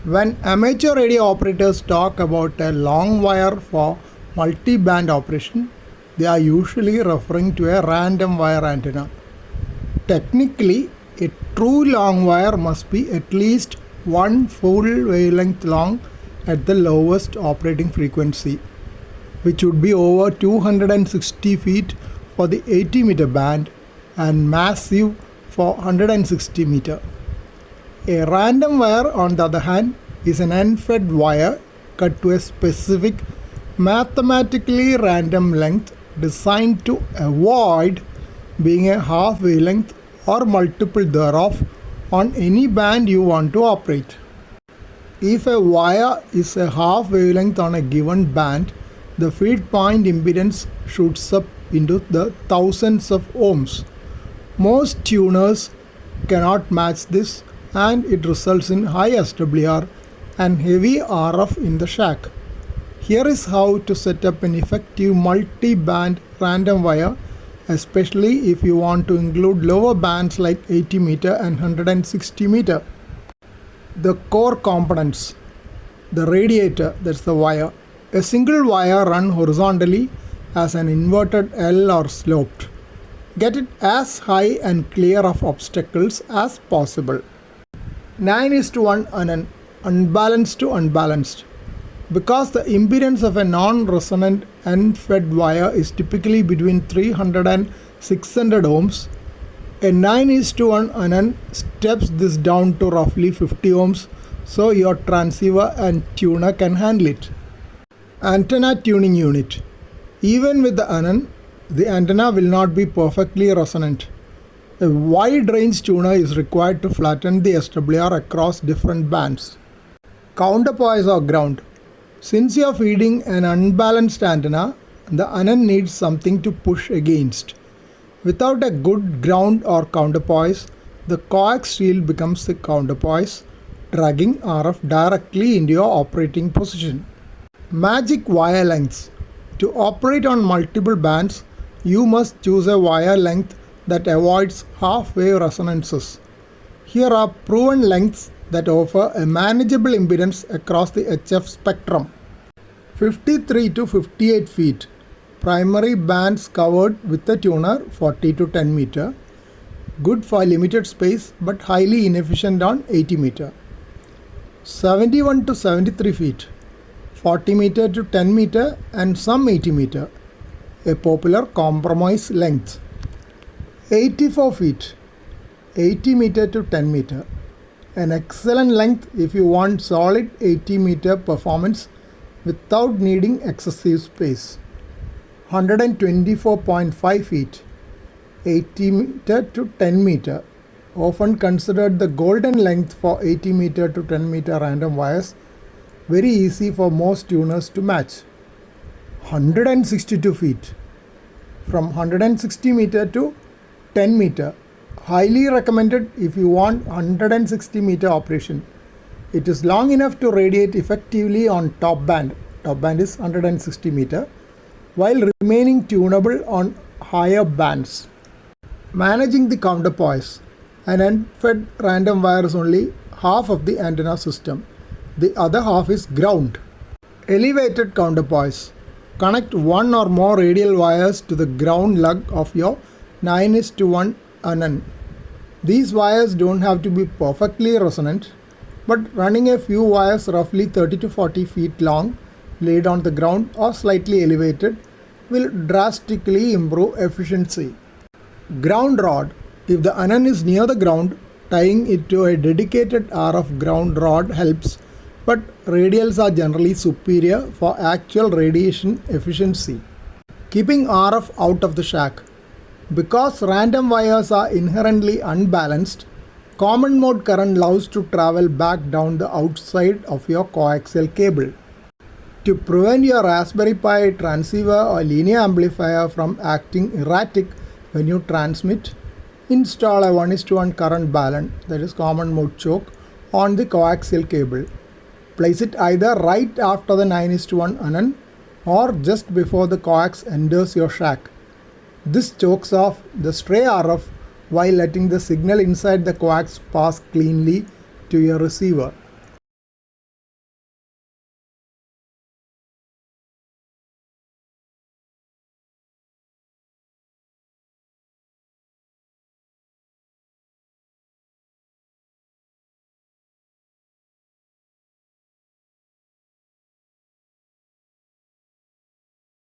When amateur radio operators talk about a long wire for multi-band operation, they are usually referring to a random wire antenna. Technically, a true long wire must be at least one full wavelength long at the lowest operating frequency, which would be over 260 feet for the 80 meter band and massive for 160 meter. A random wire, on the other hand, is an unfed wire cut to a specific mathematically random length designed to avoid being a half wavelength or multiple thereof on any band you want to operate. If a wire is a half wavelength on a given band, the feed point impedance shoots up into the thousands of ohms. Most tuners cannot match this, and it results in high SWR and heavy RF in the shack. Here is how to set up an effective multi-band random wire, especially if you want to include lower bands like 80 meter and 160 meter. The core components. The radiator, that's the wire. A single wire run horizontally as an inverted L or sloped. Get it as high and clear of obstacles as possible. 9:1 unbalanced to unbalanced. Because the impedance of a non-resonant unfed wire is typically between 300 and 600 ohms, a 9:1 unun steps this down to roughly 50 ohms so your transceiver and tuner can handle it. Antenna tuning unit. Even with the unun, the antenna will not be perfectly resonant. A wide range tuner is required to flatten the SWR across different bands. Counterpoise or ground. Since you are feeding an unbalanced antenna, the unun needs something to push against. Without a good ground or counterpoise, the coax shield becomes the counterpoise, dragging RF directly into your operating position. Magic wire lengths. To operate on multiple bands, you must choose a wire length that avoids half-wave resonances. Here are proven lengths that offer a manageable impedance across the HF spectrum. 53 to 58 feet. Primary bands covered with the tuner 40 to 10 meter. Good for limited space but highly inefficient on 80 meter. 71 to 73 feet. 40 meter to 10 meter and some 80 meter. A popular compromise length. 84 feet. 80 meter to 10 meter. An excellent length if you want solid 80 meter performance without needing excessive space. 124.5 feet. 80 meter to 10 meter. Often considered the golden length for 80 meter to 10 meter random wires. Very easy for most tuners to match. 162 feet. From 160 meter to 10 meter. Highly recommended if you want 160 meter operation. It is long enough to radiate effectively on top band. Top band is 160 meter, while remaining tunable on higher bands. Managing the counterpoise. An unfed random wire is only half of the antenna system. The other half is ground. Elevated counterpoise. Connect one or more radial wires to the ground lug of your 9:1 unun. These wires don't have to be perfectly resonant, but running a few wires roughly 30 to 40 feet long laid on the ground or slightly elevated will drastically improve efficiency. Ground rod. If the unun is near the ground, tying it to a dedicated RF ground rod helps, but radials are generally superior for actual radiation efficiency. Keeping RF out of the shack. Because random wires are inherently unbalanced, common mode current loves to travel back down the outside of your coaxial cable. To prevent your Raspberry Pi transceiver or linear amplifier from acting erratic when you transmit, install a 1:1 current balance, that is common mode choke, on the coaxial cable. Place it either right after the 9:1 unun or just before the coax enters your shack. This chokes off the stray RF while letting the signal inside the coax pass cleanly to your receiver.